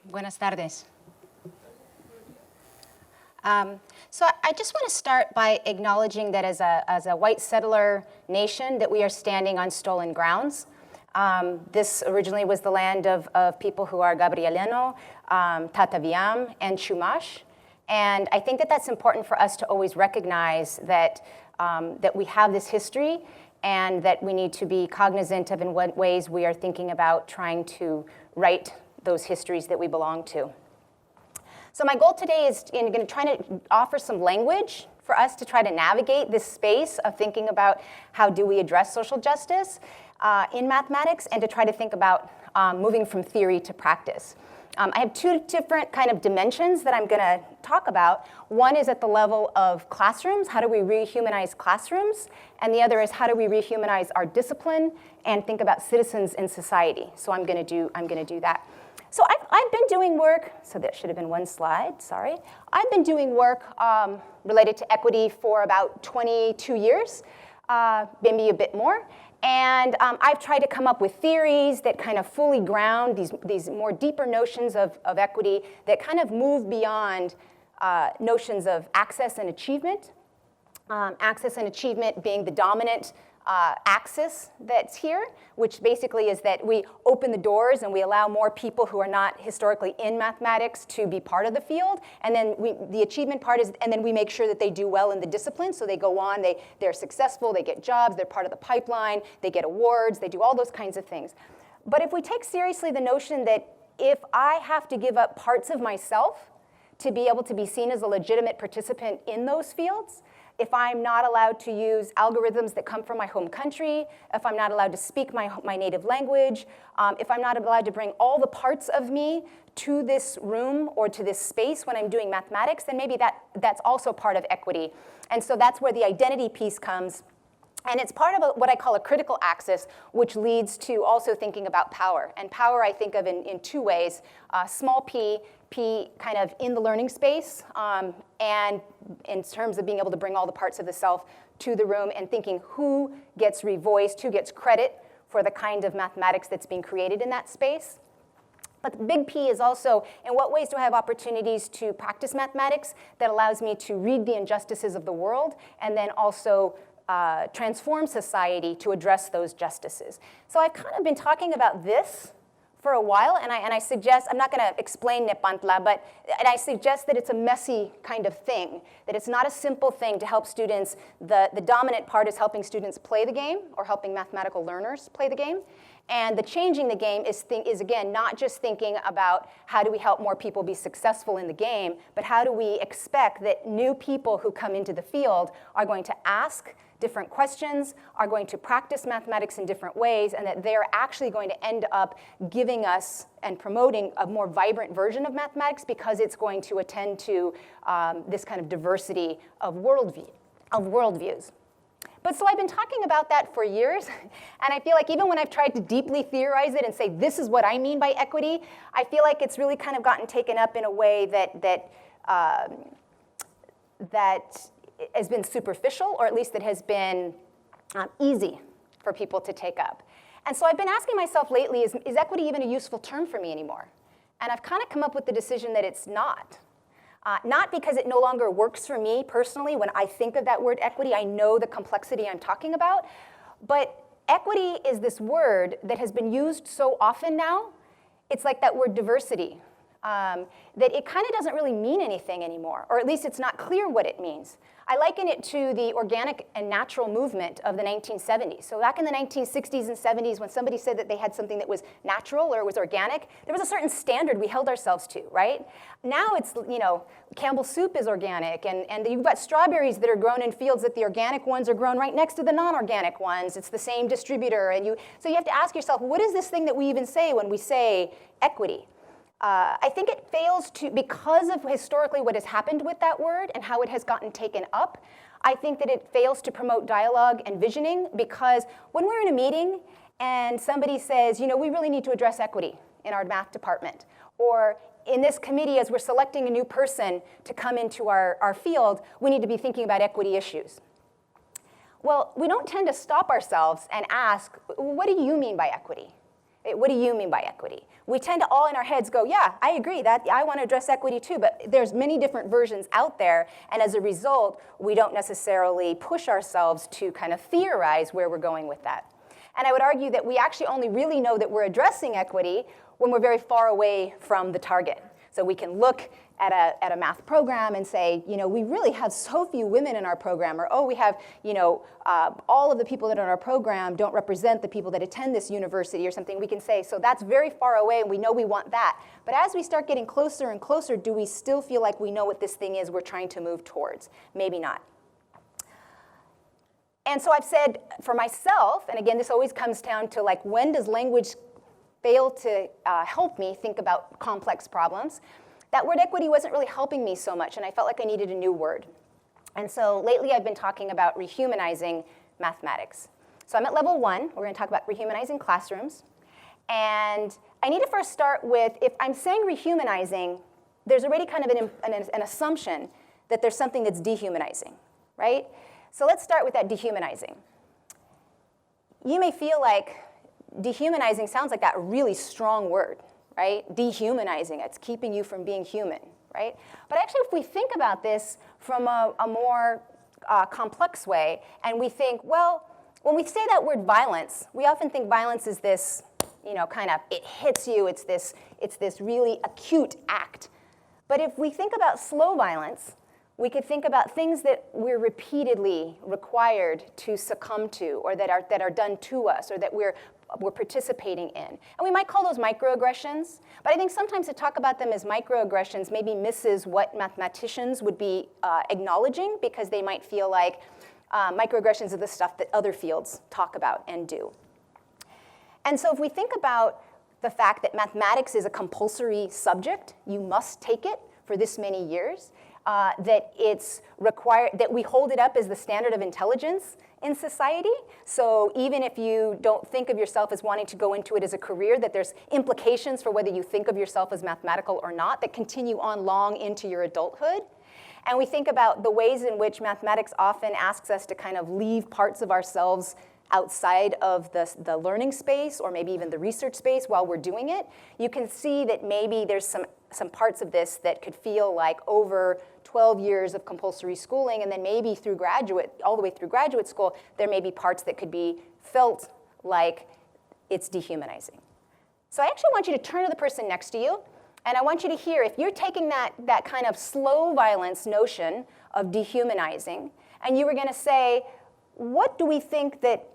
Buenas tardes. So I just want to start by acknowledging that as a white settler nation that we are standing on stolen grounds. This originally was the land of people who are Gabrielino, Tataviam, and Chumash. And I think that that's important for us to always recognize that, that we have this history and that we need to be cognizant of in what ways we are thinking about trying to write those histories that we belong to. So my goal today is going to try to offer some language for us to try to navigate this space of thinking about how do we address social justice in mathematics, and to try to think about moving from theory to practice. I have two different kind of dimensions that I'm going to talk about. One is at the level of classrooms, how do we rehumanize classrooms? And the other is how do we rehumanize our discipline and think about citizens in society? So I'm going to do that. So I've been doing work, so that should have been one slide, sorry. I've been doing work related to equity for about 22 years, maybe a bit more. And I've tried to come up with theories that kind of fully ground these more deeper notions of equity that kind of move beyond notions of access and achievement. Access and achievement being the dominant axis that's here, which basically is that we open the doors and we allow more people who are not historically in mathematics to be part of the field. And then the achievement part is, and then we make sure that they do well in the discipline. So they go on, they're successful, they get jobs, they're part of the pipeline, they get awards, they do all those kinds of things. But if we take seriously the notion that if I have to give up parts of myself to be able to be seen as a legitimate participant in those fields, if I'm not allowed to use algorithms that come from my home country, if I'm not allowed to speak my native language, if I'm not allowed to bring all the parts of me to this room or to this space when I'm doing mathematics, then maybe that's also part of equity. And so that's where the identity piece comes. And it's part of what I call a critical axis, which leads to also thinking about power. And power I think of in two ways, small p kind of in the learning space, and in terms of being able to bring all the parts of the self to the room and thinking who gets revoiced, who gets credit for the kind of mathematics that's being created in that space. But the big P is also, in what ways do I have opportunities to practice mathematics that allows me to read the injustices of the world and then also transform society to address those justices. So I've kind of been talking about this for a while, and I suggest, I'm not going to explain Nepantla, and I suggest that it's a messy kind of thing, that it's not a simple thing to help students. The dominant part is helping students play the game, or helping mathematical learners play the game. And the changing the game is again, not just thinking about how do we help more people be successful in the game, but how do we expect that new people who come into the field are going to ask different questions, are going to practice mathematics in different ways, and that they're actually going to end up giving us and promoting a more vibrant version of mathematics because it's going to attend to this kind of diversity of worldviews. But so I've been talking about that for years, and I feel like even when I've tried to deeply theorize it and say this is what I mean by equity, I feel like it's really kind of gotten taken up in a way that has been superficial, or at least that has been easy for people to take up. And so I've been asking myself lately, is equity even a useful term for me anymore? And I've kind of come up with the decision that it's not. Not because it no longer works for me personally. When I think of that word equity, I know the complexity I'm talking about. But equity is this word that has been used so often now. It's like that word diversity, that it kind of doesn't really mean anything anymore, or at least it's not clear what it means. I liken it to the organic and natural movement of the 1970s. So back in the 1960s and 70s, when somebody said that they had something that was natural or was organic, there was a certain standard we held ourselves to, right? Now it's, Campbell's soup is organic, and you've got strawberries that are grown in fields that the organic ones are grown right next to the non-organic ones. It's the same distributor, so you have to ask yourself, what is this thing that we even say when we say equity? I think it fails to, because of historically what has happened with that word and how it has gotten taken up, I think that it fails to promote dialogue and visioning, because when we're in a meeting and somebody says, we really need to address equity in our math department, or in this committee as we're selecting a new person to come into our field, we need to be thinking about equity issues. Well, we don't tend to stop ourselves and ask, what do you mean by equity? What do you mean by equity? we tend to all in our heads go, yeah, I agree, that I want to address equity too, but there's many different versions out there, and as a result, we don't necessarily push ourselves to kind of theorize where we're going with that. And I would argue that we actually only really know that we're addressing equity when we're very far away from the target. So we can look at a math program and say, you know, we really have so few women in our program, or oh, we have, you know, all of the people that are in our program don't represent the people that attend this university or something. We can say, so that's very far away and we know we want that. But as we start getting closer and closer, do we still feel like we know what this thing is we're trying to move towards? Maybe not. And so I've said for myself, and again, this always comes down to like, when does language fail to help me think about complex problems? That word equity wasn't really helping me so much, and I felt like I needed a new word. And so lately I've been talking about rehumanizing mathematics. So I'm at level 1. We're going to talk about rehumanizing classrooms. And I need to first start with, if I'm saying rehumanizing, there's already kind of an assumption that there's something that's dehumanizing, right? So let's start with that dehumanizing. You may feel like dehumanizing sounds like that really strong word, right? Dehumanizing, it's keeping you from being human, right? But actually, if we think about this from a more complex way, and we think, well, when we say that word violence, we often think violence is this, you know, kind of, it hits you, it's this really acute act. But if we think about slow violence, we could think about things that we're repeatedly required to succumb to, or that are done to us, or that we're participating in. And we might call those microaggressions, but I think sometimes to talk about them as microaggressions maybe misses what mathematicians would be acknowledging, because they might feel like microaggressions are the stuff that other fields talk about and do. And so if we think about the fact that mathematics is a compulsory subject, you must take it for this many years, that it's required, that we hold it up as the standard of intelligence in society. So even if you don't think of yourself as wanting to go into it as a career, that there's implications for whether you think of yourself as mathematical or not that continue on long into your adulthood. And we think about the ways in which mathematics often asks us to kind of leave parts of ourselves outside of the learning space, or maybe even the research space while we're doing it. You can see that maybe there's some parts of this that could feel like over 12 years of compulsory schooling, and then maybe through all the way through graduate school, there may be parts that could be felt like it's dehumanizing. So I actually want you to turn to the person next to you, and I want you to hear, if you're taking that kind of slow violence notion of dehumanizing, and you were going to say, what do we think that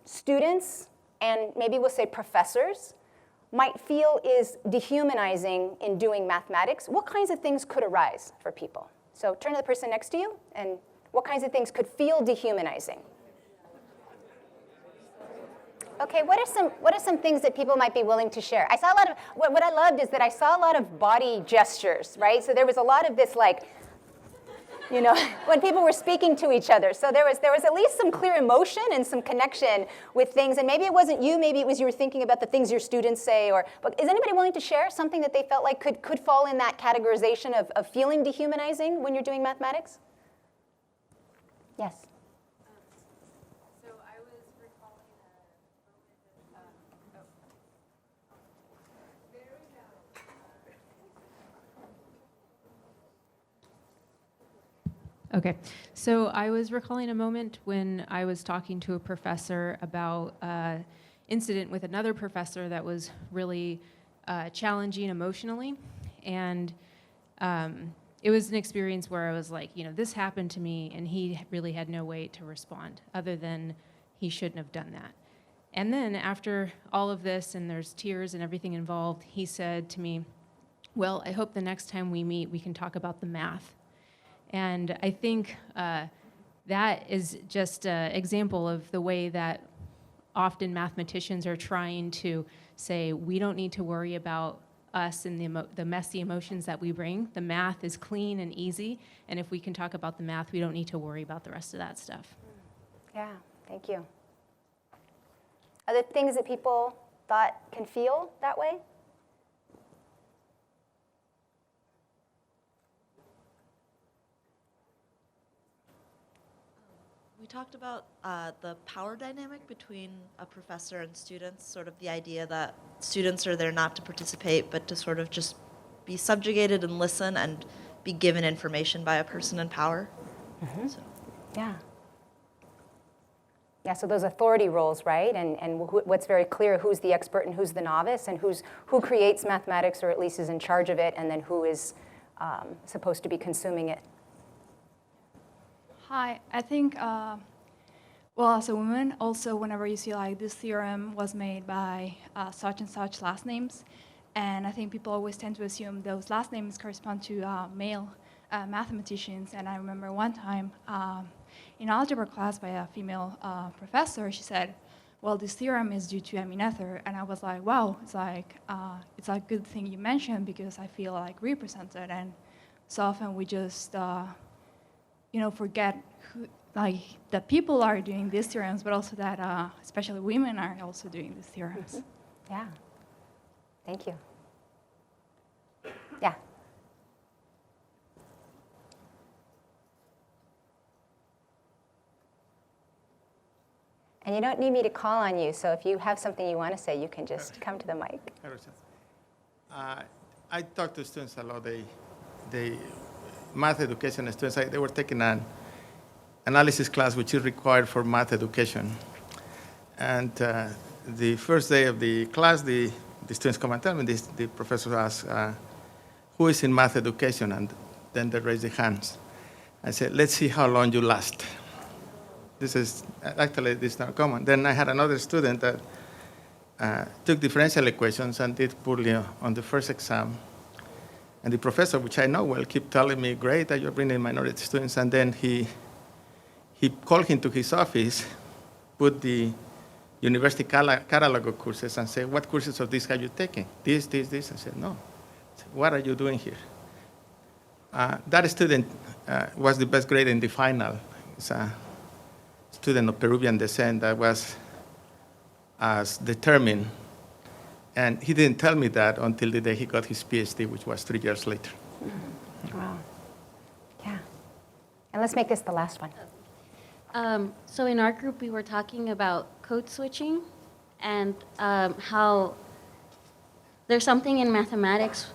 students, and maybe we'll say professors, might feel is dehumanizing in doing mathematics? What kinds of things could arise for people? So turn to the person next to you, and what kinds of things could feel dehumanizing? Okay, what are some things that people might be willing to share? I saw a lot of, what I loved is that I saw a lot of body gestures, right? So there was a lot of this, like, you know, when people were speaking to each other. So there was at least some clear emotion and some connection with things. And maybe it wasn't you, maybe it was you were thinking about the things your students say. But is anybody willing to share something that they felt like could fall in that categorization of feeling dehumanizing when you're doing mathematics? Yes. So I was recalling a moment of, Okay, so I was recalling a moment when I was talking to a professor about an incident with another professor that was really challenging emotionally. And it was an experience where I was like, you know, this happened to me, and he really had no way to respond other than he shouldn't have done that. And then after all of this, and there's tears and everything involved, he said to me, well, I hope the next time we meet, we can talk about the math. And I think that is just an example of the way that often mathematicians are trying to say, we don't need to worry about us and the messy emotions that we bring. The math is clean and easy, and if we can talk about the math, we don't need to worry about the rest of that stuff. Yeah, thank you. Are there things that people thought can feel that way? We talked about the power dynamic between a professor and students, sort of the idea that students are there not to participate, but to sort of just be subjugated and listen and be given information by a person in power. So. Yeah. Yeah, so those authority roles, right? And what's very clear, who's the expert and who's the novice, and who creates mathematics or at least is in charge of it, and then who is supposed to be consuming it. Hi, I think, well, as a woman, also whenever you see like this theorem was made by such and such last names, and I think people always tend to assume those last names correspond to male mathematicians. And I remember one time in algebra class by a female professor, she said, well, this theorem is due to Aminether. And I was like, wow, it's a good thing you mentioned because I feel like represented. And so often we just, forget who, like, that people are doing these theorems, but also that especially women are also doing these theorems. Mm-hmm. Yeah. Thank you. Yeah. And you don't need me to call on you, so if you have something you want to say, you can just come to the mic. I talk to students a lot. They math education students, they were taking an analysis class which is required for math education. And the first day of the class, the students come and tell me, the professor asks, who is in math education? And then they raise their hands. I said, let's see how long you last. This is not common. Then I had another student that took differential equations and did poorly on the first exam. And the professor, which I know well, kept telling me, great that you're bringing minority students. And then he called him to his office, put the university catalog of courses and said, what courses of this are you taking? This. I said, no. I said, what are you doing here? That student was the best grade in the final. It's a student of Peruvian descent that was as determined. And he didn't tell me that until the day he got his PhD, which was 3 years later. Wow. Yeah. And let's make this the last one. So in our group, we were talking about code switching and how there's something in mathematics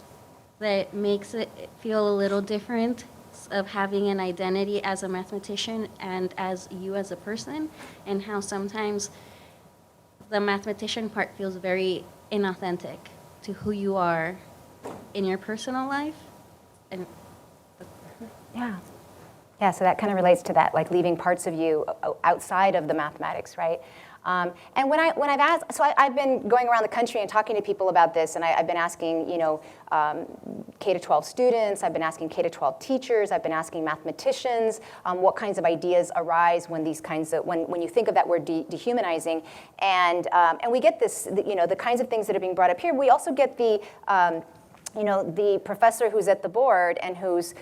that makes it feel a little different of having an identity as a mathematician and as you as a person, and how sometimes the mathematician part feels very inauthentic to who you are in your personal life. And Yeah. Yeah, so that kind of relates to that, like leaving parts of you outside of the mathematics, right? And when I've asked, so I've been going around the country and talking to people about this, and I've been asking, K-12 students, I've been asking K-12 teachers, I've been asking mathematicians, what kinds of ideas arise when these kinds of, when you think of that word dehumanizing, and we get this, the kinds of things that are being brought up here. We also get the professor who's at the board and who's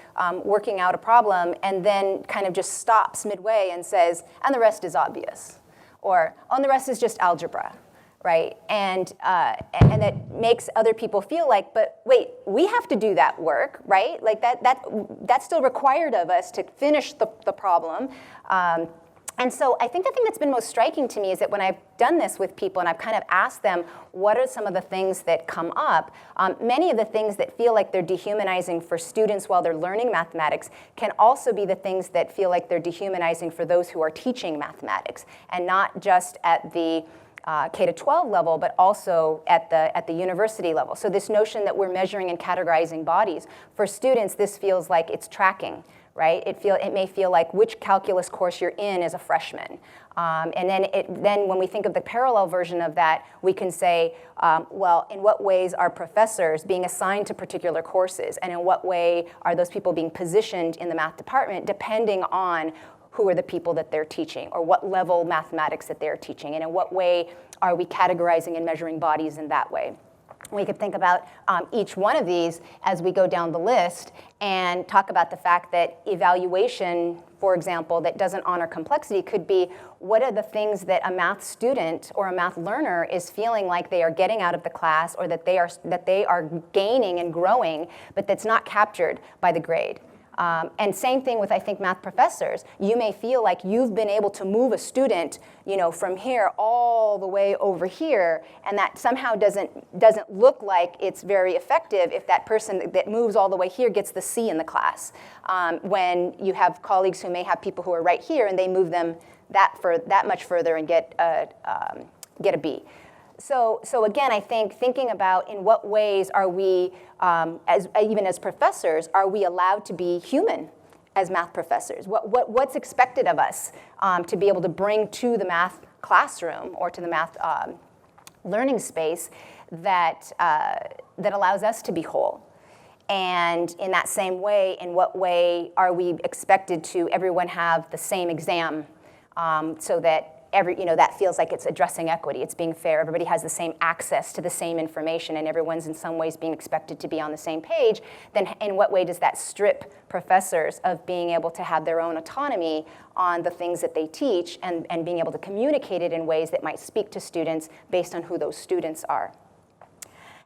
working out a problem and then kind of just stops midway and says, and the rest is obvious. Or, and the rest is just algebra, right? And that makes other people feel like, but wait, we have to do that work, right? Like that's still required of us to finish the problem. And so I think the thing that's been most striking to me is that when I've done this with people and I've kind of asked them, what are some of the things that come up, many of the things that feel like they're dehumanizing for students while they're learning mathematics can also be the things that feel like they're dehumanizing for those who are teaching mathematics, and not just at the K-12 level, but also at the university level. So this notion that we're measuring and categorizing bodies, for students, this feels like it's tracking, right? It may feel like which calculus course you're in as a freshman. And then when we think of the parallel version of that, we can say, well, in what ways are professors being assigned to particular courses? And in what way are those people being positioned in the math department depending on who are the people that they're teaching, or what level mathematics that they're teaching, and in what way are we categorizing and measuring bodies in that way? We could think about each one of these as we go down the list and talk about the fact that evaluation, for example, that doesn't honor complexity could be, what are the things that a math student or a math learner is feeling like they are getting out of the class, or that they are gaining and growing, but that's not captured by the grade. And same thing with, I think, math professors. You may feel like you've been able to move a student, from here all the way over here, and that somehow doesn't look like it's very effective if that person that moves all the way here gets the C in the class. When you have colleagues who may have people who are right here and they move them that much further and get a B. So again, I think thinking about in what ways are we, even as professors, are we allowed to be human as math professors? What's expected of us to be able to bring to the math classroom or to the math learning space that allows us to be whole? And in that same way, in what way are we expected to everyone have the same exam so that that feels like it's addressing equity, it's being fair, everybody has the same access to the same information, and everyone's in some ways being expected to be on the same page, then in what way does that strip professors of being able to have their own autonomy on the things that they teach and being able to communicate it in ways that might speak to students based on who those students are?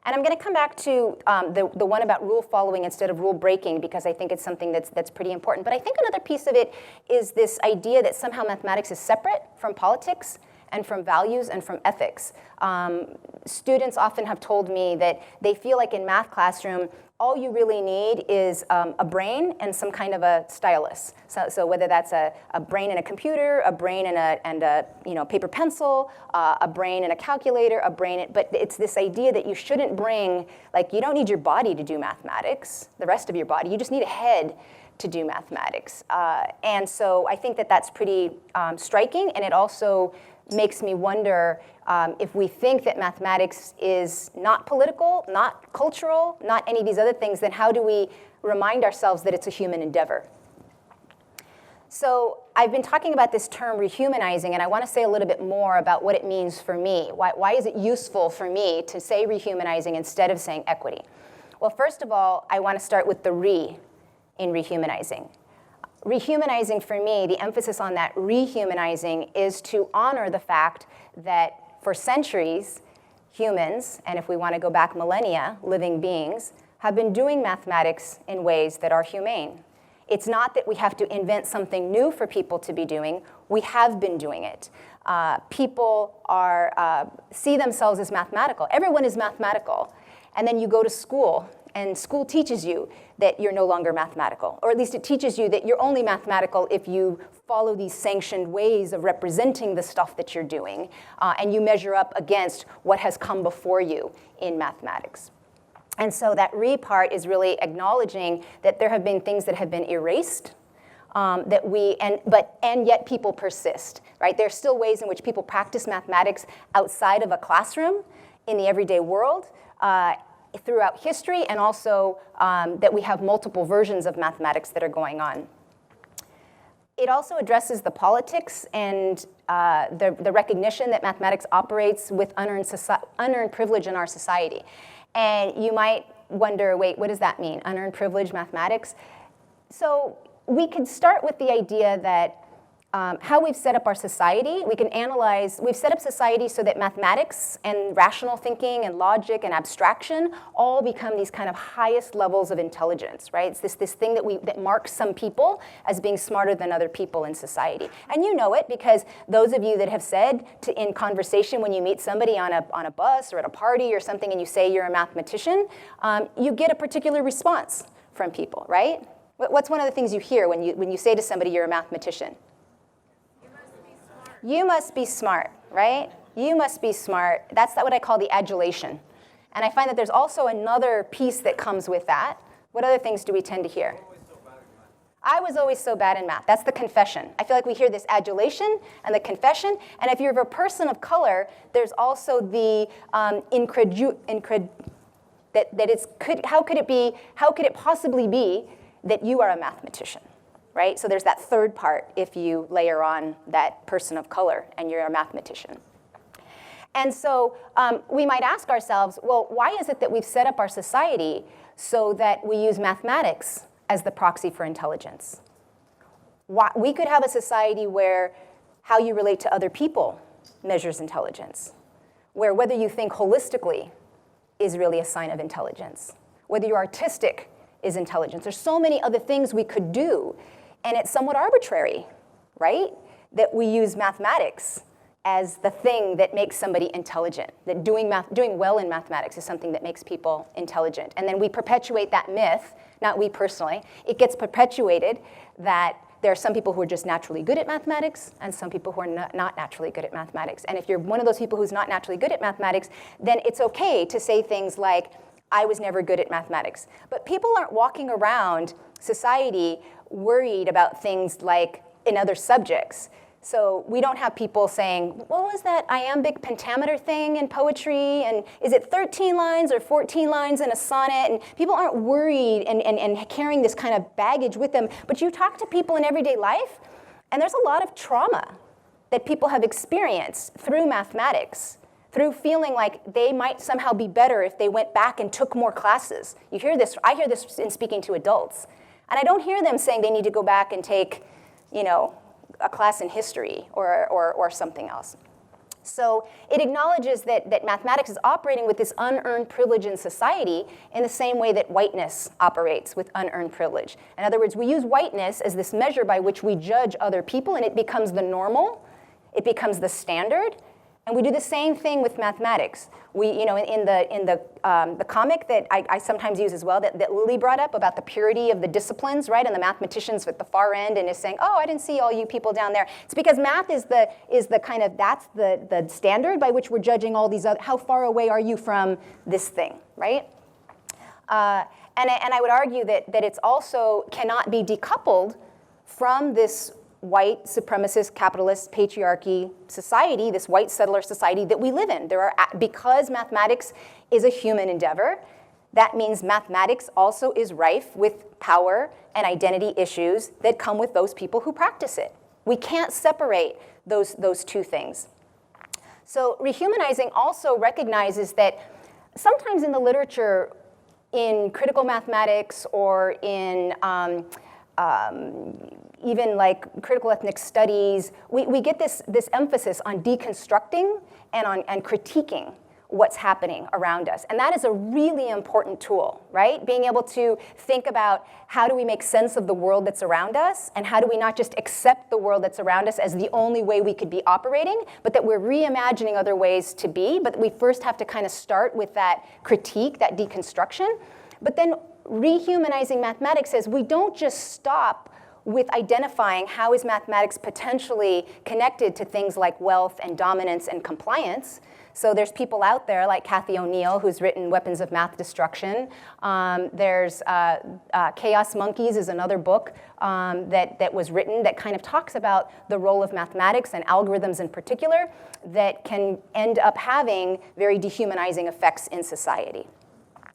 And I'm going to come back to the one about rule following instead of rule breaking, because I think it's something that's pretty important. But I think another piece of it is this idea that somehow mathematics is separate from politics and from values and from ethics. Students often have told me that they feel like in math classroom, all you really need is a brain and some kind of a stylus. So whether that's a brain and a computer, a brain and a paper pencil, a brain and a calculator, but it's this idea that you shouldn't bring, like, you don't need your body to do mathematics, the rest of your body, you just need a head to do mathematics. And so I think that that's pretty striking, and it also makes me wonder if we think that mathematics is not political, not cultural, not any of these other things, then how do we remind ourselves that it's a human endeavor? So I've been talking about this term rehumanizing, and I want to say a little bit more about what it means for me. Why is it useful for me to say rehumanizing instead of saying equity? Well, first of all, I want to start with the re in rehumanizing. Rehumanizing for me, the emphasis on that rehumanizing is to honor the fact that for centuries, humans, and if we want to go back millennia, living beings, have been doing mathematics in ways that are humane. It's not that we have to invent something new for people to be doing. We have been doing it. People see themselves as mathematical. Everyone is mathematical. And then you go to school, and school teaches you that you're no longer mathematical, or at least it teaches you that you're only mathematical if you follow these sanctioned ways of representing the stuff that you're doing, and you measure up against what has come before you in mathematics. And so that re part is really acknowledging that there have been things that have been erased, and yet people persist, right? There are still ways in which people practice mathematics outside of a classroom in the everyday world, throughout history, and also that we have multiple versions of mathematics that are going on. It also addresses the politics and the recognition that mathematics operates with unearned privilege in our society. And you might wonder, wait, what does that mean, unearned privilege mathematics? So we could start with the idea that how we've set up our society, we can analyze, we've set up society so that mathematics and rational thinking and logic and abstraction all become these kind of highest levels of intelligence, right? It's this thing that marks some people as being smarter than other people in society. And you know it because those of you that have said in conversation when you meet somebody on a bus or at a party or something and you say you're a mathematician, you get a particular response from people, right? What's one of the things you hear when you say to somebody you're a mathematician? You must be smart, right? You must be smart. That's what I call the adulation. And I find that there's also another piece that comes with that. What other things do we tend to hear? I was always so bad in math. That's the confession. I feel like we hear this adulation and the confession. And if you're a person of color, there's also the how could it possibly be that you are a mathematician? Right? So there's that third part if you layer on that person of color and you're a mathematician. And so we might ask ourselves, well, why is it that we've set up our society so that we use mathematics as the proxy for intelligence? We could have a society where how you relate to other people measures intelligence, where whether you think holistically is really a sign of intelligence, whether you're artistic is intelligence. There's so many other things we could do, and it's somewhat arbitrary, right? That we use mathematics as the thing that makes somebody intelligent, that doing well in mathematics is something that makes people intelligent. And then we perpetuate that myth, not we personally, it gets perpetuated that there are some people who are just naturally good at mathematics and some people who are not naturally good at mathematics. And if you're one of those people who's not naturally good at mathematics, then it's okay to say things like, I was never good at mathematics. But people aren't walking around society worried about things like in other subjects. So we don't have people saying, what was that iambic pentameter thing in poetry? And is it 13 lines or 14 lines in a sonnet? And people aren't worried and carrying this kind of baggage with them. But you talk to people in everyday life, and there's a lot of trauma that people have experienced through mathematics, through feeling like they might somehow be better if they went back and took more classes. You hear this, I hear this in speaking to adults. And I don't hear them saying they need to go back and take, a class in history or something else. So it acknowledges that mathematics is operating with this unearned privilege in society in the same way that whiteness operates with unearned privilege. In other words, we use whiteness as this measure by which we judge other people, and it becomes the normal, it becomes the standard, and we do the same thing with mathematics. We, in the comic that I sometimes use as well, that Lily brought up about the purity of the disciplines, right? And the mathematicians at the far end, and is saying, oh, I didn't see all you people down there. It's because math is the kind of, that's the standard by which we're judging all these other, how far away are you from this thing, right? And I would argue that it's also cannot be decoupled from this white supremacist capitalist patriarchy society, this white settler society that we live in. Because mathematics is a human endeavor, that means mathematics also is rife with power and identity issues that come with those people who practice it. We can't separate those two things. So rehumanizing also recognizes that sometimes in the literature, in critical mathematics or in even like critical ethnic studies, we get this emphasis on deconstructing and critiquing what's happening around us. And that is a really important tool, right? Being able to think about how do we make sense of the world that's around us, and how do we not just accept the world that's around us as the only way we could be operating, but that we're reimagining other ways to be, but we first have to kind of start with that critique, that deconstruction. But then rehumanizing mathematics says we don't just stop with identifying how is mathematics potentially connected to things like wealth and dominance and compliance. So there's people out there like Cathy O'Neill, who's written Weapons of Math Destruction. There's Chaos Monkeys is another book that was written that kind of talks about the role of mathematics and algorithms in particular that can end up having very dehumanizing effects in society.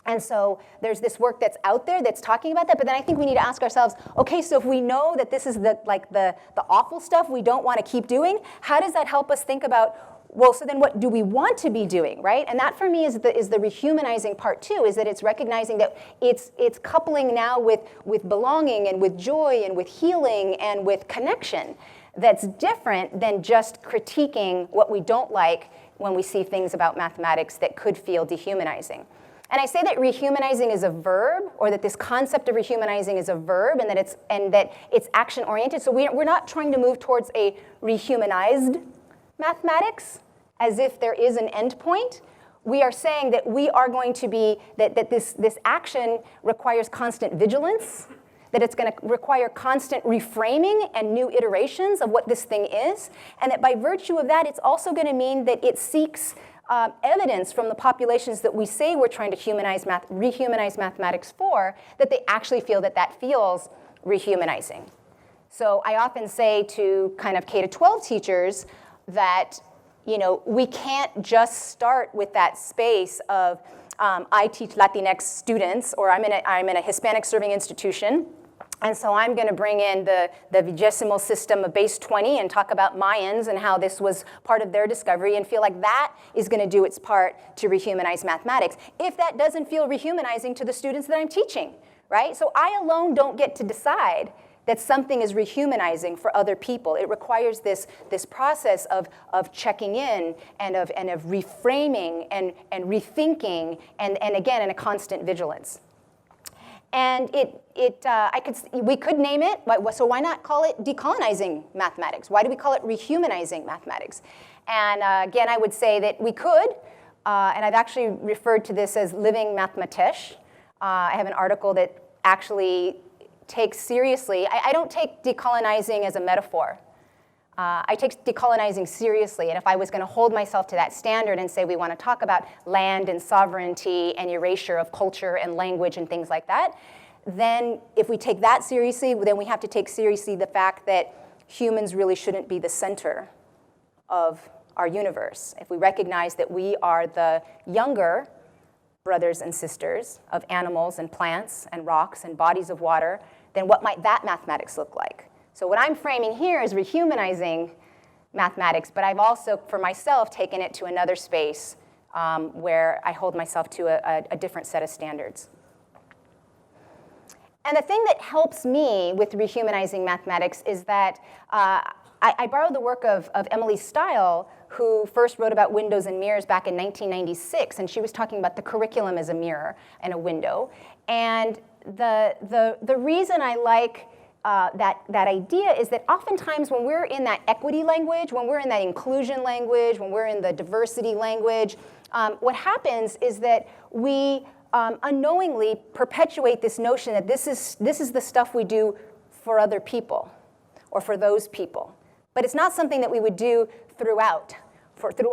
And so there's this work that's out there that's talking about that, but then I think we need to ask ourselves, okay, so if we know that this is the awful stuff we don't want to keep doing, how does that help us think about, well, so then what do we want to be doing, right? And that for me is the rehumanizing part too, is that it's recognizing that it's coupling now with belonging and with joy and with healing and with connection that's different than just critiquing what we don't like when we see things about mathematics that could feel dehumanizing. And I say that rehumanizing is a verb, or that this concept of rehumanizing is a verb, and that it's action-oriented. So we're not trying to move towards a rehumanized mathematics, as if there is an endpoint. We are saying that we are going to be, that this action requires constant vigilance, that it's going to require constant reframing and new iterations of what this thing is, and that by virtue of that, it's also going to mean that it seeks evidence from the populations that we say we're trying to rehumanize mathematics for, that they actually feel that feels rehumanizing. So I often say to kind of K-12 teachers that we can't just start with that space of I teach Latinx students, or I'm in a Hispanic serving institution, and so I'm going to bring in the vigesimal system of base 20 and talk about Mayans and how this was part of their discovery, and feel like that is going to do its part to rehumanize mathematics, if that doesn't feel rehumanizing to the students that I'm teaching, right? So I alone don't get to decide that something is rehumanizing for other people. It requires this process of checking in and of reframing and rethinking and again, in a constant vigilance. And we could name it, so why not call it decolonizing mathematics? Why do we call it rehumanizing mathematics? And again, I would say that we could, and I've actually referred to this as living mathematisch. I have an article that actually takes seriously, I don't take decolonizing as a metaphor. I take decolonizing seriously, and if I was going to hold myself to that standard and say we want to talk about land and sovereignty and erasure of culture and language and things like that, then if we take that seriously, then we have to take seriously the fact that humans really shouldn't be the center of our universe. If we recognize that we are the younger brothers and sisters of animals and plants and rocks and bodies of water, then what might that mathematics look like? So what I'm framing here is rehumanizing mathematics, but I've also, for myself, taken it to another space where I hold myself to a different set of standards. And the thing that helps me with rehumanizing mathematics is that I borrowed the work of Emily Stile, who first wrote about windows and mirrors back in 1996, and she was talking about the curriculum as a mirror and a window. And the reason I like that idea is that oftentimes when we're in that equity language, when we're in that inclusion language, when we're in the diversity language, what happens is that we unknowingly perpetuate this notion that this is the stuff we do for other people or for those people. But it's not something that we would do through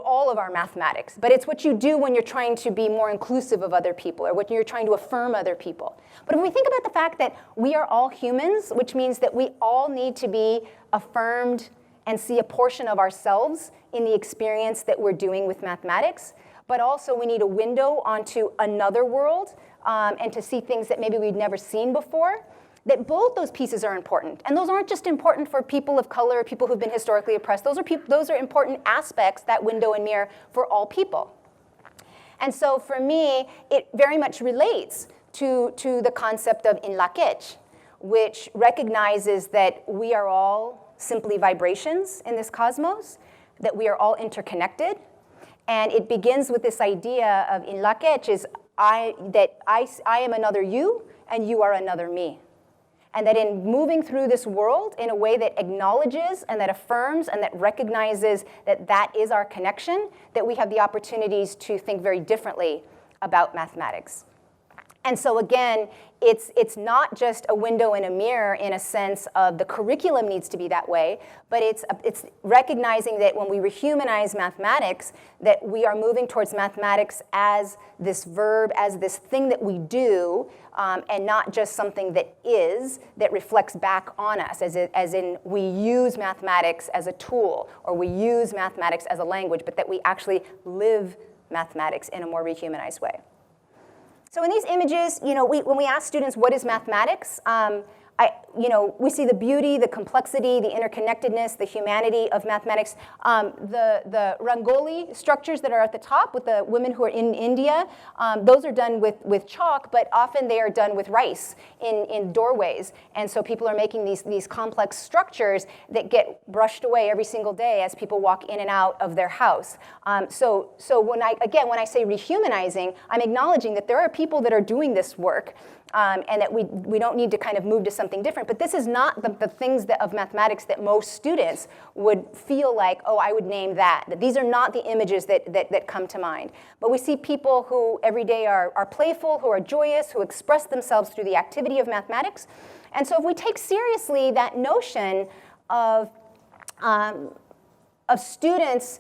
all of our mathematics. But it's what you do when you're trying to be more inclusive of other people or when you're trying to affirm other people. But if we think about the fact that we are all humans, which means that we all need to be affirmed and see a portion of ourselves in the experience that we're doing with mathematics, but also we need a window onto another world and to see things that maybe we'd never seen before, that both those pieces are important. And those aren't just important for people of color, people who've been historically oppressed. Those are important aspects, that window and mirror, for all people. And so for me, it very much relates to the concept of in la quech, which recognizes that we are all simply vibrations in this cosmos, that we are all interconnected. And it begins with this idea of in la quech is I am another you, and you are another me. And that in moving through this world in a way that acknowledges and that affirms and that recognizes that that is our connection, that we have the opportunities to think very differently about mathematics. And so again, it's not just a window and a mirror in a sense of the curriculum needs to be that way, but it's recognizing that when we rehumanize mathematics, that we are moving towards mathematics as this verb, as this thing that we do, and not just something that is, that reflects back on us, as in we use mathematics as a tool, or we use mathematics as a language, but that we actually live mathematics in a more rehumanized way. So in these images, when we ask students what is mathematics, we see the beauty, the complexity, the interconnectedness, the humanity of mathematics. The Rangoli structures that are at the top with the women who are in India, those are done with chalk, but often they are done with rice in doorways. And so people are making these complex structures that get brushed away every single day as people walk in and out of their house. So when I say rehumanizing, I'm acknowledging that there are people that are doing this work, and that we don't need to kind of move to something different. But this is not the things of mathematics that most students would feel like, oh, I would name that. That these are not the images that come to mind. But we see people who every day are playful, who are joyous, who express themselves through the activity of mathematics. And so if we take seriously that notion of students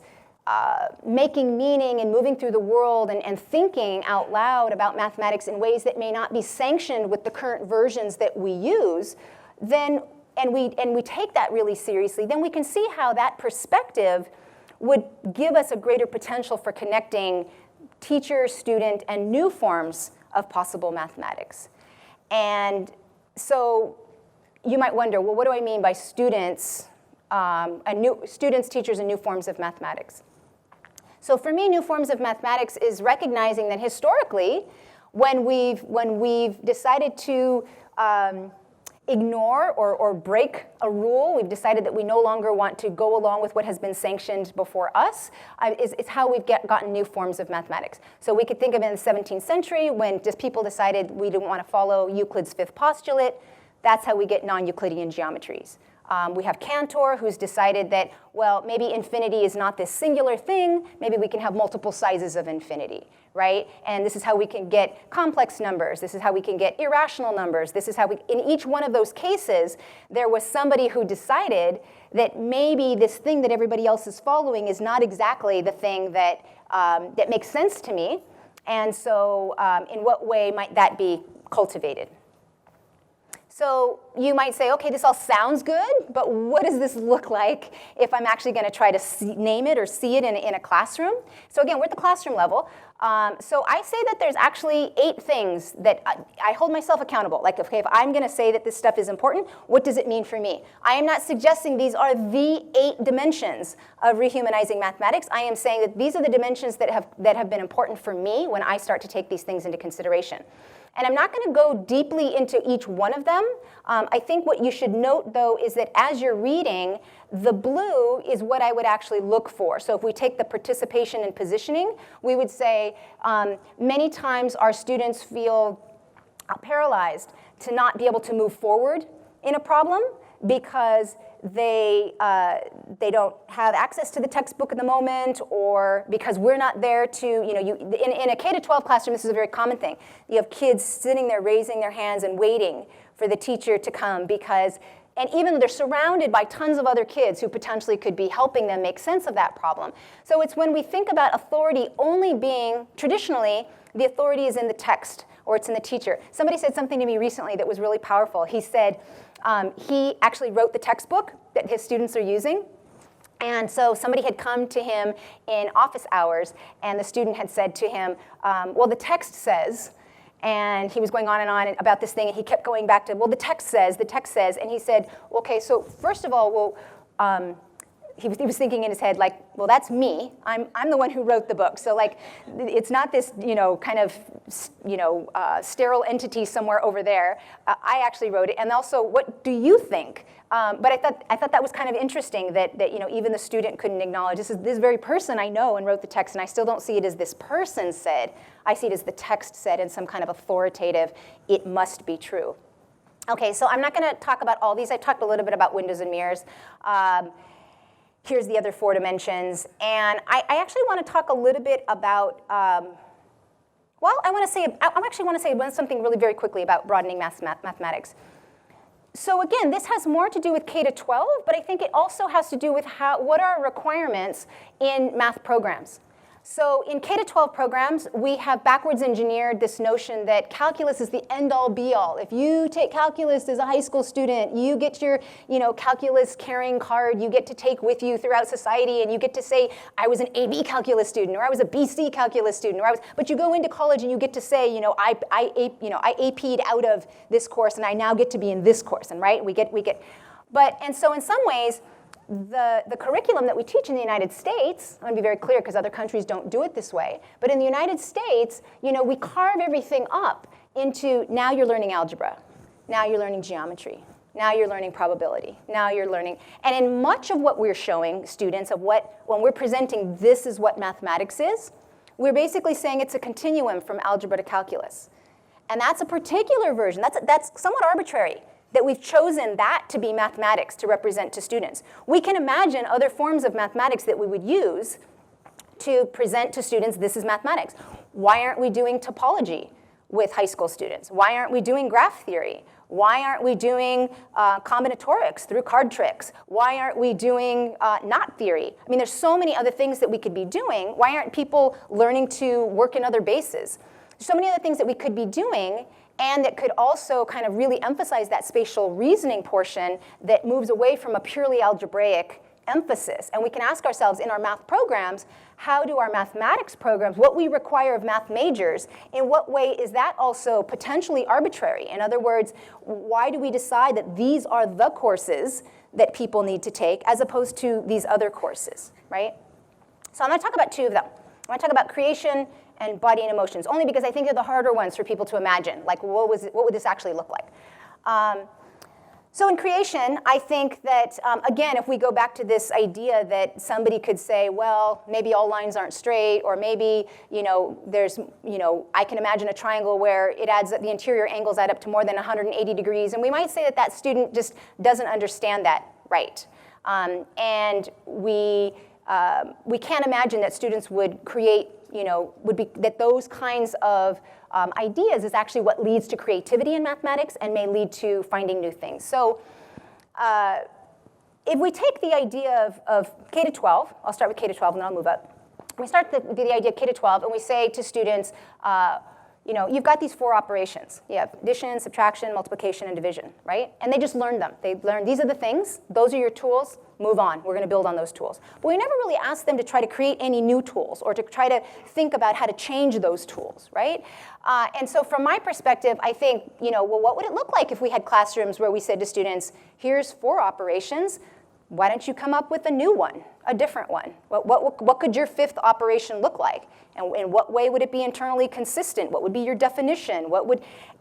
making meaning and moving through the world and thinking out loud about mathematics in ways that may not be sanctioned with the current versions that we use, then and we take that really seriously, then we can see how that perspective would give us a greater potential for connecting teacher, student, and new forms of possible mathematics. And so you might wonder, well, what do I mean by students, students, teachers, and new forms of mathematics? So for me, new forms of mathematics is recognizing that historically, when we've decided to ignore or break a rule. We've decided that we no longer want to go along with what has been sanctioned before us. It's how we've gotten new forms of mathematics. So we could think of it in the 17th century when just people decided we didn't want to follow Euclid's fifth postulate. That's how we get non-Euclidean geometries. We have Cantor, who's decided that, well, maybe infinity is not this singular thing. Maybe we can have multiple sizes of infinity, right? And this is how we can get complex numbers. This is how we can get irrational numbers. This is how we, in each one of those cases, there was somebody who decided that maybe this thing that everybody else is following is not exactly the thing that, that makes sense to me. And so in what way might that be cultivated? So you might say, okay, this all sounds good, but what does this look like if I'm actually going to try to name it or see it in a classroom? So again, we're at the classroom level. So I say that there's actually 8 things that I hold myself accountable. Like, okay, if I'm going to say that this stuff is important, what does it mean for me? I am not suggesting these are the 8 dimensions of rehumanizing mathematics. I am saying that these are the dimensions that have been important for me when I start to take these things into consideration. And I'm not going to go deeply into each one of them. I think what you should note, though, is that as you're reading, the blue is what I would actually look for. So if we take the participation and positioning, we would say many times our students feel paralyzed to not be able to move forward in a problem because they don't have access to the textbook at the moment, or because we're not there to, in a K-12 classroom, this is a very common thing. You have kids sitting there raising their hands and waiting for the teacher to come because, and even though they're surrounded by tons of other kids who potentially could be helping them make sense of that problem. So it's when we think about authority only being, traditionally, the authority is in the text or it's in the teacher. Somebody said something to me recently that was really powerful. He said, he actually wrote the textbook that his students are using. And so somebody had come to him in office hours, and the student had said to him, well, the text says, and he was going on and about this thing, and he kept going back to, well, the text says, and he said, okay, so first of all, well, he was thinking in his head, like, well, that's me. I'm the one who wrote the book. So, like, it's not this, kind of, sterile entity somewhere over there. I actually wrote it. And also, what do you think? But I thought that was kind of interesting that even the student couldn't acknowledge this very person I know and wrote the text, and I still don't see it as this person said. I see it as the text said in some kind of authoritative, it must be true. Okay, so I'm not going to talk about all these. I talked a little bit about windows and mirrors. Here's the other 4 dimensions. And I actually want to talk a little bit about, I actually want to say something really very quickly about broadening mathematics. So again, this has more to do with K-12, but I think it also has to do with what are our requirements in math programs. So in K-12 programs, we have backwards engineered this notion that calculus is the end-all be-all. If you take calculus as a high school student, you get your calculus carrying card you get to take with you throughout society, and you get to say, I was an AB calculus student, or I was a BC calculus student, but you go into college and you get to say, I AP'd out of this course, and I now get to be in this course, and right, and so in some ways, the curriculum that we teach in the United States, I want to be very clear because other countries don't do it this way, but in the United States, we carve everything up into now you're learning algebra, now you're learning geometry, now you're learning probability, now you're learning, and in much of what we're showing students of when we're presenting this is what mathematics is, we're basically saying it's a continuum from algebra to calculus. And that's a particular version, that's somewhat arbitrary, that we've chosen that to be mathematics to represent to students. We can imagine other forms of mathematics that we would use to present to students, this is mathematics. Why aren't we doing topology with high school students? Why aren't we doing graph theory? Why aren't we doing combinatorics through card tricks? Why aren't we doing knot theory? I mean, there's so many other things that we could be doing. Why aren't people learning to work in other bases? There's so many other things that we could be doing, and that could also kind of really emphasize that spatial reasoning portion that moves away from a purely algebraic emphasis. And we can ask ourselves in our math programs, how do our mathematics programs, what we require of math majors, in what way is that also potentially arbitrary? In other words, why do we decide that these are the courses that people need to take as opposed to these other courses, right? So I'm going to talk about 2 of them. I want to talk about creation and body and emotions, only because I think they're the harder ones for people to imagine. Like, what would this actually look like? So in creation, I think that, again, if we go back to this idea that somebody could say, well, maybe all lines aren't straight, or maybe, there's, I can imagine a triangle where it adds up, the interior angles add up to more than 180 degrees, and we might say that that student just doesn't understand that right. And we can't imagine that students would create, that those kinds of ideas is actually what leads to creativity in mathematics and may lead to finding new things. So if we take the idea of K to 12, I'll start with K to 12 and then I'll move up. We start the idea of K to 12 and we say to students, you've got these 4 operations. You have addition, subtraction, multiplication, and division, right? And they just learn them. They learn these are the things, those are your tools, move on. We're going to build on those tools. But we never really ask them to try to create any new tools or to try to think about how to change those tools, right? And so from my perspective, I think, well, what would it look like if we had classrooms where we said to students, here's 4 operations, why don't you come up with a new one, a different one? What could your 5th operation look like? And in what way would it be internally consistent? What would be your definition?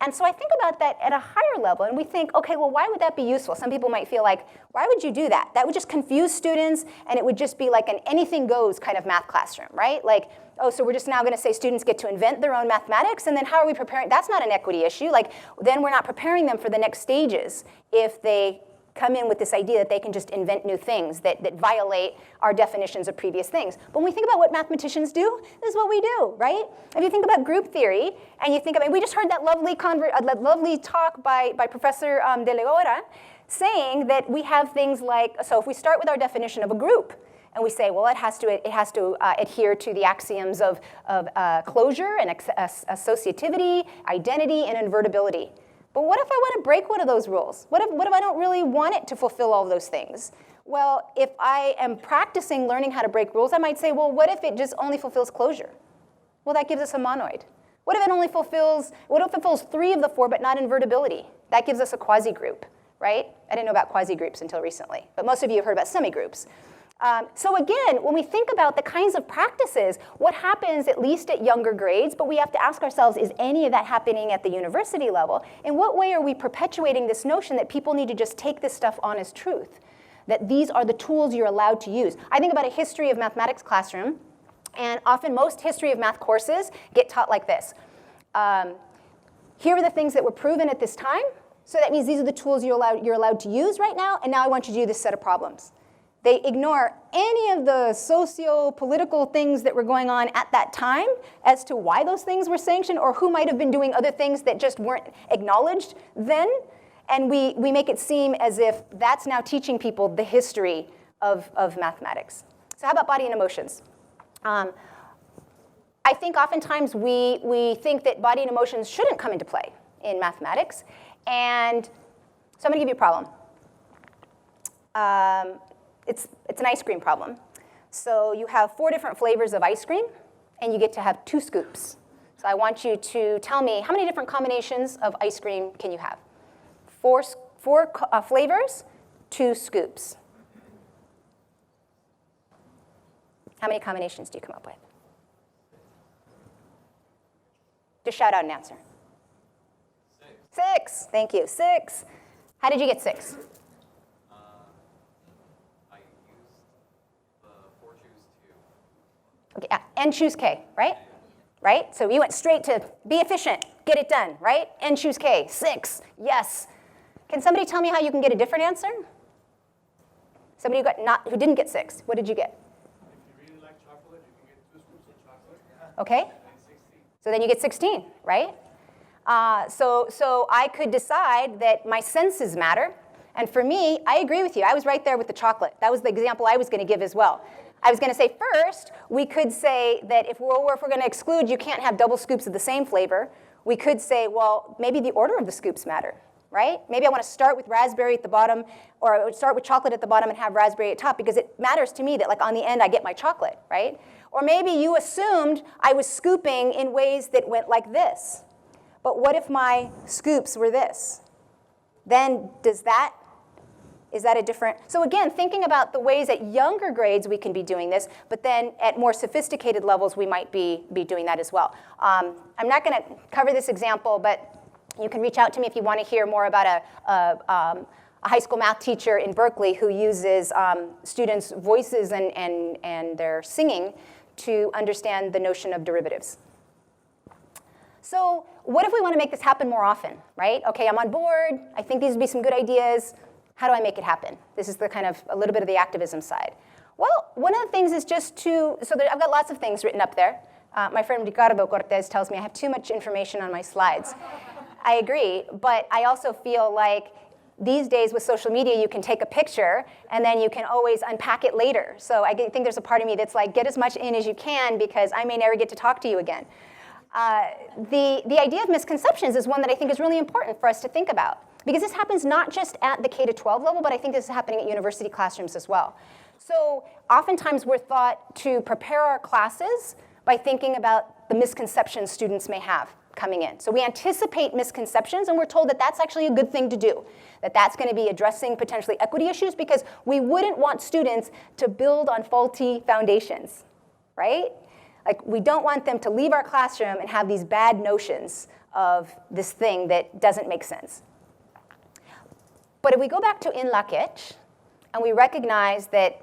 And so I think about that at a higher level, and we think, okay, well, why would that be useful? Some people might feel like, why would you do that? That would just confuse students, and it would just be like an anything goes kind of math classroom, right? Like, oh, so we're just now going to say students get to invent their own mathematics, and then how are we preparing? That's not an equity issue. Like, then we're not preparing them for the next stages if they come in with this idea that they can just invent new things that violate our definitions of previous things. But when we think about what mathematicians do, this is what we do, right? If you think about group theory, and you think about, we just heard that lovely talk by Professor De Leora saying that we have things like, so if we start with our definition of a group, and we say, well, it has to adhere to the axioms of closure and associativity, identity, and invertibility. But what if I want to break one of those rules? What if I don't really want it to fulfill all of those things? Well, if I am practicing learning how to break rules, I might say, well, what if it just only fulfills closure? Well, that gives us a monoid. What if it fulfills 3 of the 4 but not invertibility? That gives us a quasi-group, right? I didn't know about quasi-groups until recently, but most of you have heard about semi-groups. So again, when we think about the kinds of practices, what happens at least at younger grades, but we have to ask ourselves, is any of that happening at the university level? In what way are we perpetuating this notion that people need to just take this stuff on as truth? That these are the tools you're allowed to use. I think about a history of mathematics classroom, and often most history of math courses get taught like this. Here are the things that were proven at this time, so that means these are the tools you're allowed to use right now, and now I want you to do this set of problems. They ignore any of the socio-political things that were going on at that time as to why those things were sanctioned or who might have been doing other things that just weren't acknowledged then. And we make it seem as if that's now teaching people the history of mathematics. So how about body and emotions? I think oftentimes we think that body and emotions shouldn't come into play in mathematics. And so I'm going to give you a problem. It's an ice cream problem. So you have 4 different flavors of ice cream, and you get to have 2 scoops. So I want you to tell me, how many different combinations of ice cream can you have? 4 flavors, 2 scoops. How many combinations do you come up with? Just shout out an answer. 6. Thank you. 6. How did you get 6? Okay, N choose K, right? Right? So you went straight to be efficient, get it done, right? N choose K, 6, yes. Can somebody tell me how you can get a different answer? Somebody who didn't get 6, what did you get? If you really like chocolate, you can get 2 scoops of chocolate. Okay. So then you get 16, right? So I could decide that my senses matter. And for me, I agree with you. I was right there with the chocolate. That was the example I was going to give as well. I was going to say first, we could say that if we're going to exclude, you can't have double scoops of the same flavor. We could say, well, maybe the order of the scoops matter, right? Maybe I want to start with raspberry at the bottom, or I would start with chocolate at the bottom and have raspberry at top, because it matters to me that like on the end I get my chocolate, right? Or maybe you assumed I was scooping in ways that went like this. But what if my scoops were this? Then is that a different? So again, thinking about the ways at younger grades we can be doing this, but then at more sophisticated levels we might be doing that as well. I'm not going to cover this example, but you can reach out to me if you want to hear more about a high school math teacher in Berkeley who uses students' voices and their singing to understand the notion of derivatives. So what if we want to make this happen more often, right? Okay, I'm on board. I think these would be some good ideas. How do I make it happen? This is the kind of a little bit of the activism side. Well, one of the things is just to, I've got lots of things written up there. My friend Ricardo Cortez tells me I have too much information on my slides. I agree, but I also feel like these days with social media, you can take a picture and then you can always unpack it later. So I think there's a part of me that's like, get as much in as you can because I may never get to talk to you again. The idea of misconceptions is one that I think is really important for us to think about because this happens not just at the K-12 level, but I think this is happening at university classrooms as well. So oftentimes we're thought to prepare our classes by thinking about the misconceptions students may have coming in. So we anticipate misconceptions and we're told that that's actually a good thing to do, that that's going to be addressing potentially equity issues because we wouldn't want students to build on faulty foundations, right? Like we don't want them to leave our classroom and have these bad notions of this thing that doesn't make sense. But if we go back to in la quech and we recognize that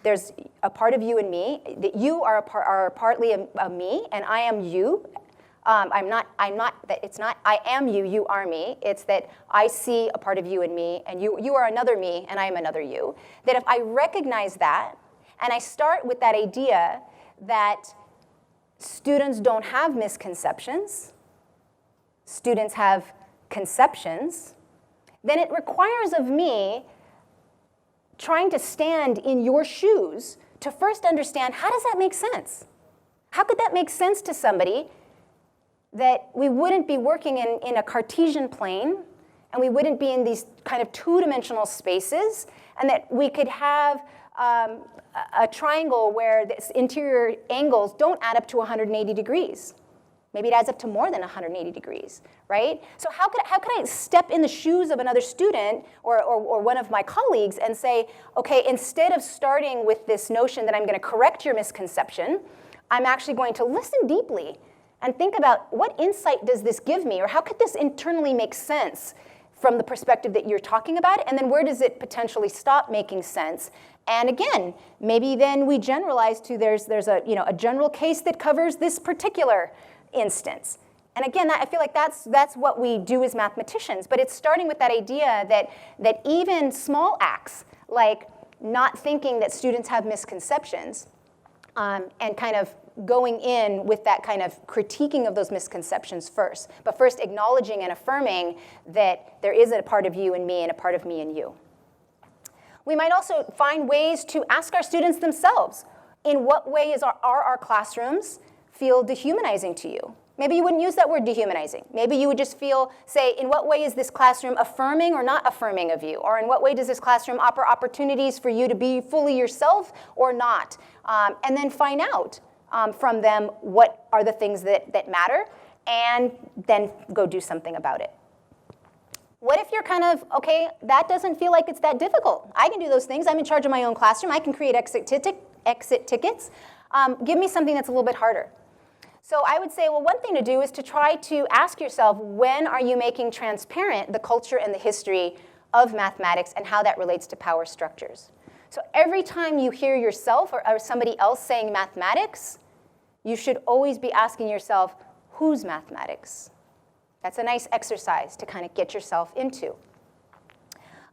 there's a part of you and me, that you are partly a me and I am you. It's not I am you, you are me. It's that I see a part of you and me and you are another me and I am another you. That if I recognize that and I start with that idea that students don't have misconceptions, students have conceptions, then it requires of me trying to stand in your shoes to first understand, how does that make sense? How could that make sense to somebody that we wouldn't be working in a Cartesian plane and we wouldn't be in these kind of two-dimensional spaces and that we could have a triangle where the interior angles don't add up to 180 degrees. Maybe it adds up to more than 180 degrees, right? So how could I step in the shoes of another student or one of my colleagues and say, okay, instead of starting with this notion that I'm going to correct your misconception, I'm actually going to listen deeply and think about what insight does this give me, or how could this internally make sense from the perspective that you're talking about it, and then where does it potentially stop making sense? And again, maybe then we generalize to there's a general case that covers this particular instance. And again, I feel like that's what we do as mathematicians, but it's starting with that idea that even small acts, like not thinking that students have misconceptions, and kind of going in with that kind of critiquing of those misconceptions first, but first acknowledging and affirming that there is a part of you and me and a part of me and you. We might also find ways to ask our students themselves, in what way are our classrooms feel dehumanizing to you? Maybe you wouldn't use that word dehumanizing. Maybe you would just say, in what way is this classroom affirming or not affirming of you? Or in what way does this classroom offer opportunities for you to be fully yourself or not? And then find out from them what are the things that matter, and then go do something about it. What if you're kind of, okay, that doesn't feel like it's that difficult. I can do those things. I'm in charge of my own classroom. I can create exit tickets. Give me something that's a little bit harder. So I would say, well, one thing to do is to try to ask yourself, when are you making transparent the culture and the history of mathematics and how that relates to power structures? So every time you hear yourself or somebody else saying mathematics, you should always be asking yourself, whose mathematics? That's a nice exercise to kind of get yourself into.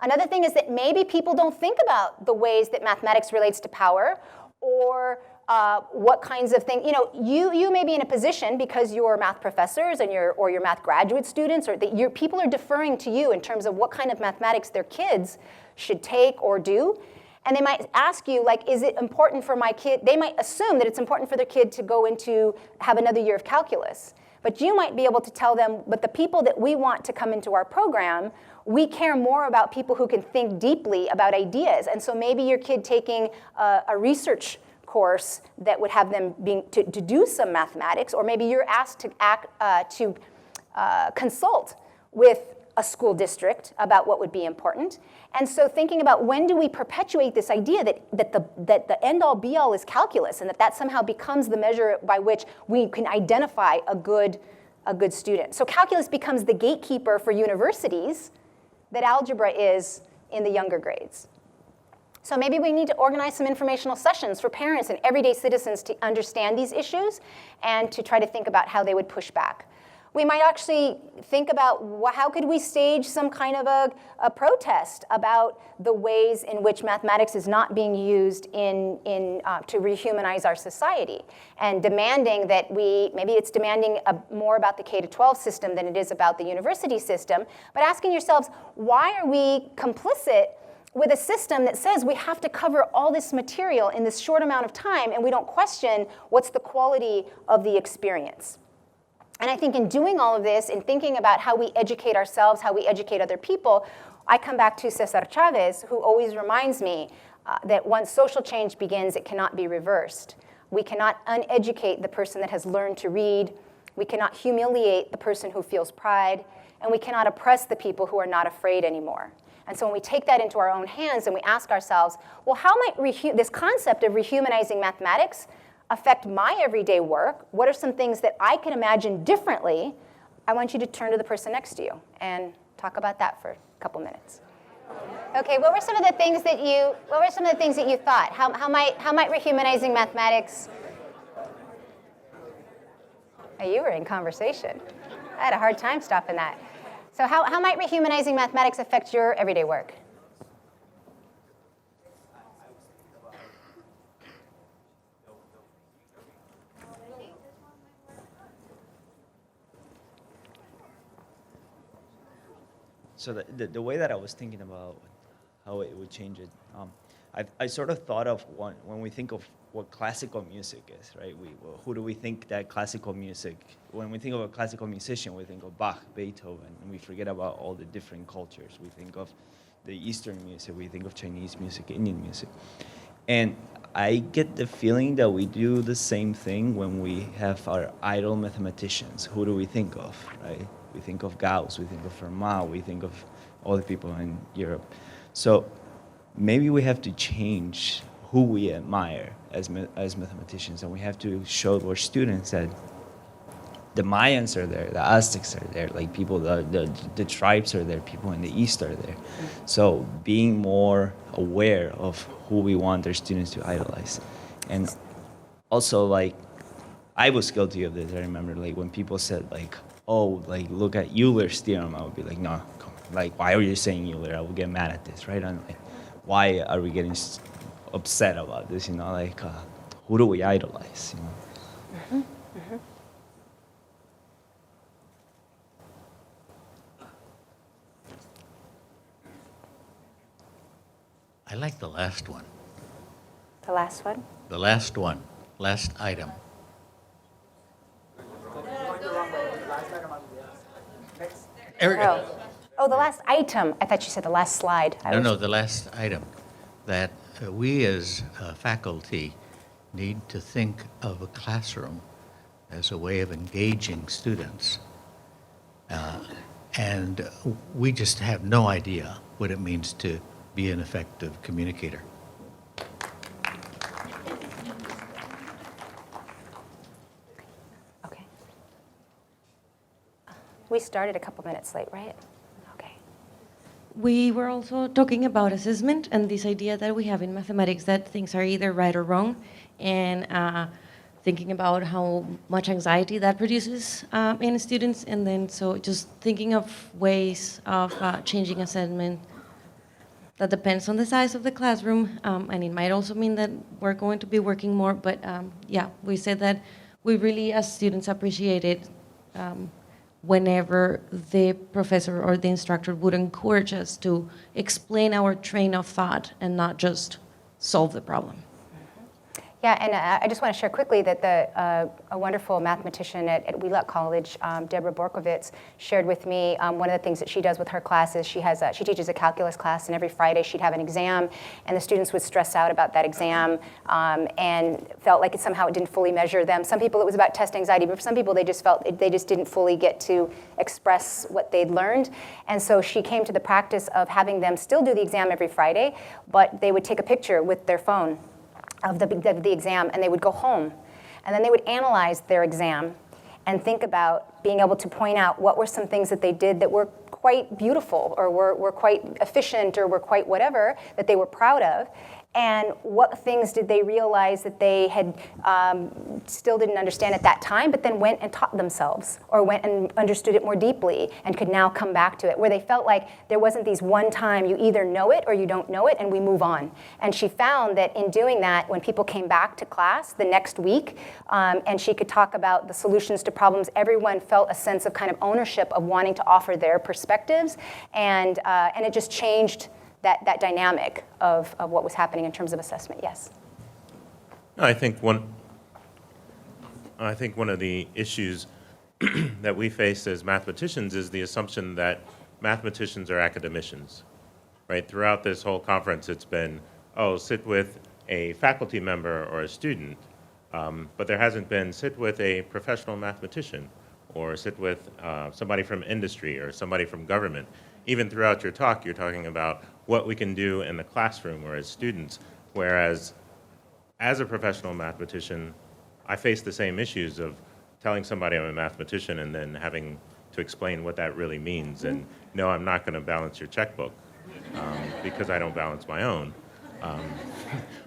Another thing is that maybe people don't think about the ways that mathematics relates to power, or what kinds of things. You may be in a position because your math professors and your math graduate students, or that people are deferring to you in terms of what kind of mathematics their kids should take or do. And they might ask you, like, is it important for my kid? They might assume that it's important for their kid to have another year of calculus. But you might be able to tell them, but the people that we want to come into our program, we care more about people who can think deeply about ideas. And so maybe your kid taking a research course that would have them to do some mathematics, or maybe you're asked to consult with a school district about what would be important. And so thinking about, when do we perpetuate this idea that the end-all be-all is calculus, and that somehow becomes the measure by which we can identify a good student. So calculus becomes the gatekeeper for universities, that algebra is in the younger grades. So maybe we need to organize some informational sessions for parents and everyday citizens to understand these issues and to try to think about how they would push back. We might actually think about how could we stage some kind of a protest about the ways in which mathematics is not being used to rehumanize our society, and demanding that maybe it's demanding more about the K-12 system than it is about the university system, but asking yourselves, why are we complicit with a system that says we have to cover all this material in this short amount of time, and we don't question what's the quality of the experience? And I think in doing all of this, in thinking about how we educate ourselves, how we educate other people, I come back to Cesar Chavez, who always reminds me that once social change begins, it cannot be reversed. We cannot uneducate the person that has learned to read. We cannot humiliate the person who feels pride. And we cannot oppress the people who are not afraid anymore. And so when we take that into our own hands and we ask ourselves, well, how might this concept of rehumanizing mathematics affect my everyday work? What are some things that I can imagine differently? I want you to turn to the person next to you and talk about that for a couple minutes. Okay, what were some of the things that you thought? How might rehumanizing mathematics? Oh, you were in conversation. I had a hard time stopping that. So how might rehumanizing mathematics affect your everyday work? So the way that I was thinking about how it would change it, I sort of thought of when we think of what classical music is, right? Who do we think that classical music, when we think of a classical musician, we think of Bach, Beethoven, and we forget about all the different cultures. We think of the Eastern music, we think of Chinese music, Indian music. And I get the feeling that we do the same thing when we have our idol mathematicians. Who do we think of, right? We think of Gauss, we think of Fermat, we think of all the people in Europe. So maybe we have to change who we admire as mathematicians, and we have to show our students that the Mayans are there, the Aztecs are there, like people, the tribes are there, people in the East are there. So being more aware of who we want our students to idolize. And also, like, I was guilty of this. I remember, like, when people said, like, oh, like, look at Euler's theorem, I would be like, no, come on. Like, why are you saying Euler? I would get mad at this, right? And like, why are we getting upset about this, you know? Like, who do we idolize, you know? Mm-hmm. Mm-hmm. I like the last one. The last one? The last one, last item. Oh, the last item. I thought you said the last slide. No, the last item. That we as faculty need to think of a classroom as a way of engaging students. And we just have no idea what it means to be an effective communicator. Okay. We started a couple minutes late, right? Okay. We were also talking about assessment and this idea that we have in mathematics that things are either right or wrong, and thinking about how much anxiety that produces in students, and then so just thinking of ways of changing assessment. That depends on the size of the classroom, and it might also mean that we're going to be working more, but yeah, we said that we really, as students, appreciate it whenever the professor or the instructor would encourage us to explain our train of thought and not just solve the problem. Yeah, and I just want to share quickly that a wonderful mathematician at Wheelock College, Deborah Borkovitz, shared with me one of the things that she does with her classes. She teaches a calculus class, and every Friday she'd have an exam, and the students would stress out about that exam and felt like somehow it didn't fully measure them. Some people it was about test anxiety, but for some people they just felt they just didn't fully get to express what they'd learned. And so she came to the practice of having them still do the exam every Friday, but they would take a picture with their phone of the exam, and they would go home, and then they would analyze their exam and think about being able to point out what were some things that they did that were quite beautiful, or were quite efficient, or were quite whatever, that they were proud of. And what things did they realize that they had still didn't understand at that time, but then went and taught themselves, or went and understood it more deeply and could now come back to it, where they felt like there wasn't these one time, you either know it or you don't know it, and we move on. And she found that in doing that, when people came back to class the next week, and she could talk about the solutions to problems, everyone felt a sense of kind of ownership of wanting to offer their perspectives, and it just changed that dynamic of what was happening in terms of assessment. Yes? I think one of the issues that we face as mathematicians is the assumption that mathematicians are academicians, right? Throughout this whole conference, it's been, oh, sit with a faculty member or a student, but there hasn't been sit with a professional mathematician, or sit with somebody from industry or somebody from government. Even throughout your talk, you're talking about what we can do in the classroom or as students, whereas as a professional mathematician, I face the same issues of telling somebody I'm a mathematician and then having to explain what that really means. And no, I'm not going to balance your checkbook because I don't balance my own.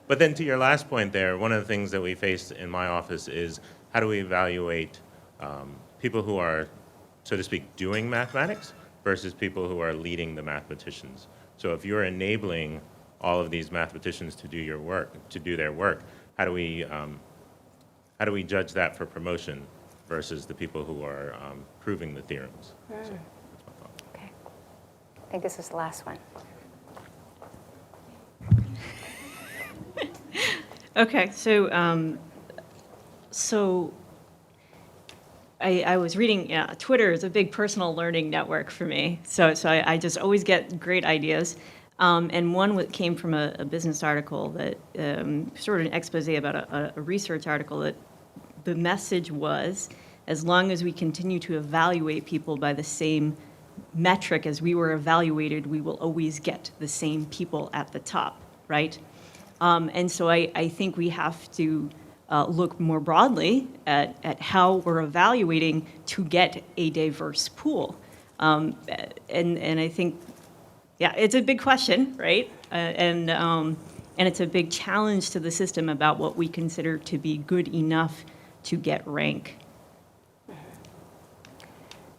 But then to your last point there, one of the things that we face in my office is how do we evaluate people who are, so to speak, doing mathematics versus people who are leading the mathematicians. So if you're enabling all of these mathematicians to do their work, how do we judge that for promotion versus the people who are proving the theorems? So that's my thought. Okay. I think this is the last one. Okay, so I was reading, Twitter is a big personal learning network for me, so I just always get great ideas. And one came from a business article that, sort of an expose about a research article, that the message was, as long as we continue to evaluate people by the same metric as we were evaluated, we will always get the same people at the top, right? And so I think we have to look more broadly at how we're evaluating to get a diverse pool. And I think, yeah, it's a big question, right? And it's a big challenge to the system about what we consider to be good enough to get rank.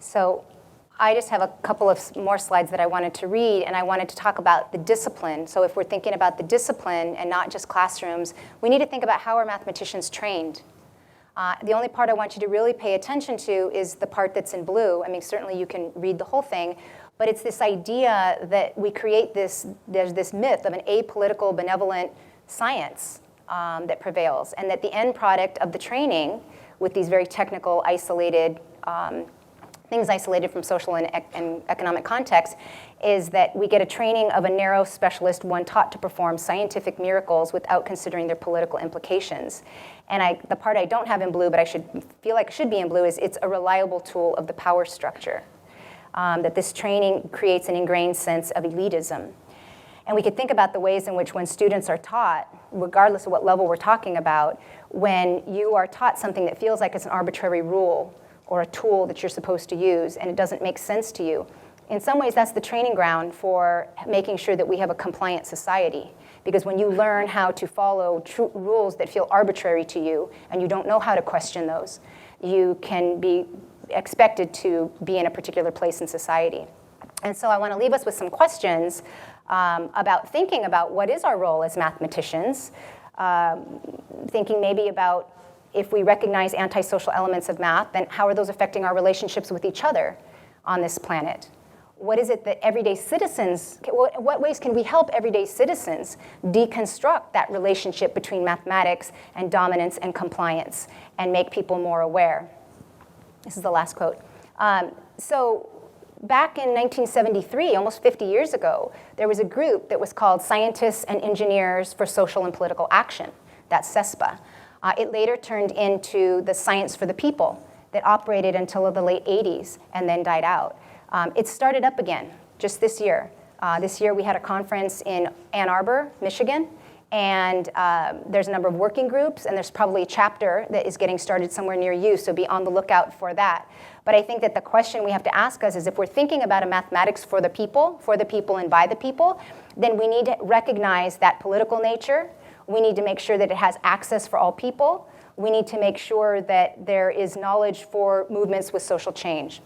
So I just have a couple of more slides that I wanted to read, and I wanted to talk about the discipline. So if we're thinking about the discipline and not just classrooms, we need to think about how are mathematicians trained. The only part I want you to really pay attention to is the part that's in blue. I mean, certainly you can read the whole thing, but it's this idea that we create there's this myth of an apolitical, benevolent science that prevails, and that the end product of the training with these very technical, isolated things isolated from social and economic context, is that we get a training of a narrow specialist, one taught to perform scientific miracles without considering their political implications. And the part I don't have in blue, but I feel like it should be in blue, is it's a reliable tool of the power structure. That this training creates an ingrained sense of elitism. And we could think about the ways in which when students are taught, regardless of what level we're talking about, when you are taught something that feels like it's an arbitrary rule or a tool that you're supposed to use and it doesn't make sense to you, in some ways that's the training ground for making sure that we have a compliant society. Because when you learn how to follow rules that feel arbitrary to you and you don't know how to question those, you can be expected to be in a particular place in society. And so I want to leave us with some questions about thinking about what is our role as mathematicians, thinking maybe about if we recognize antisocial elements of math, then how are those affecting our relationships with each other on this planet? What is it that everyday citizens, what ways can we help everyday citizens deconstruct that relationship between mathematics and dominance and compliance and make people more aware? This is the last quote. So back in 1973, almost 50 years ago, there was a group that was called Scientists and Engineers for Social and Political Action. That's CESPA. It later turned into the Science for the People that operated until the late 80s and then died out. It started up again just this year. This year we had a conference in Ann Arbor, Michigan, And there's a number of working groups, and there's probably a chapter that is getting started somewhere near you, so be on the lookout for that. But I think that the question we have to ask us is, if we're thinking about a mathematics for the people and by the people, then we need to recognize that political nature. We need to make sure that it has access for all people. We need to make sure that there is knowledge for movements with social change.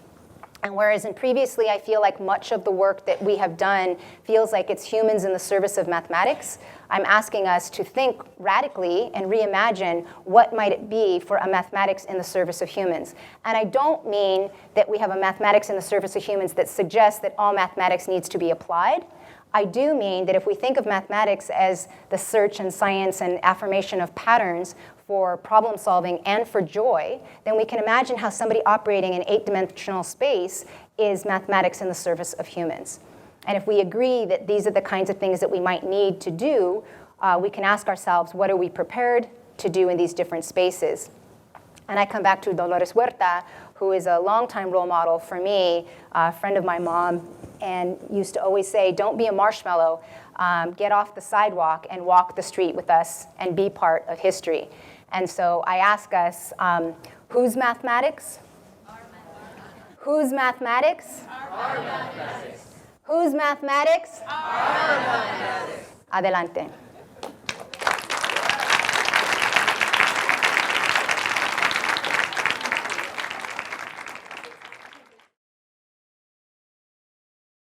And whereas in previously, I feel like much of the work that we have done feels like it's humans in the service of mathematics, I'm asking us to think radically and reimagine what might it be for a mathematics in the service of humans. And I don't mean that we have a mathematics in the service of humans that suggests that all mathematics needs to be applied. I do mean that if we think of mathematics as the search and science and affirmation of patterns for problem solving and for joy, then we can imagine how somebody operating in 8-dimensional space is mathematics in the service of humans. And if we agree that these are the kinds of things that we might need to do, we can ask ourselves, what are we prepared to do in these different spaces? And I come back to Dolores Huerta, who is a longtime role model for me, a friend of my mom, and used to always say, don't be a marshmallow, get off the sidewalk and walk the street with us and be part of history. And so I ask us, whose mathematics? Our mathematics. Whose mathematics? Our mathematics. Whose mathematics? Our mathematics. Adelante.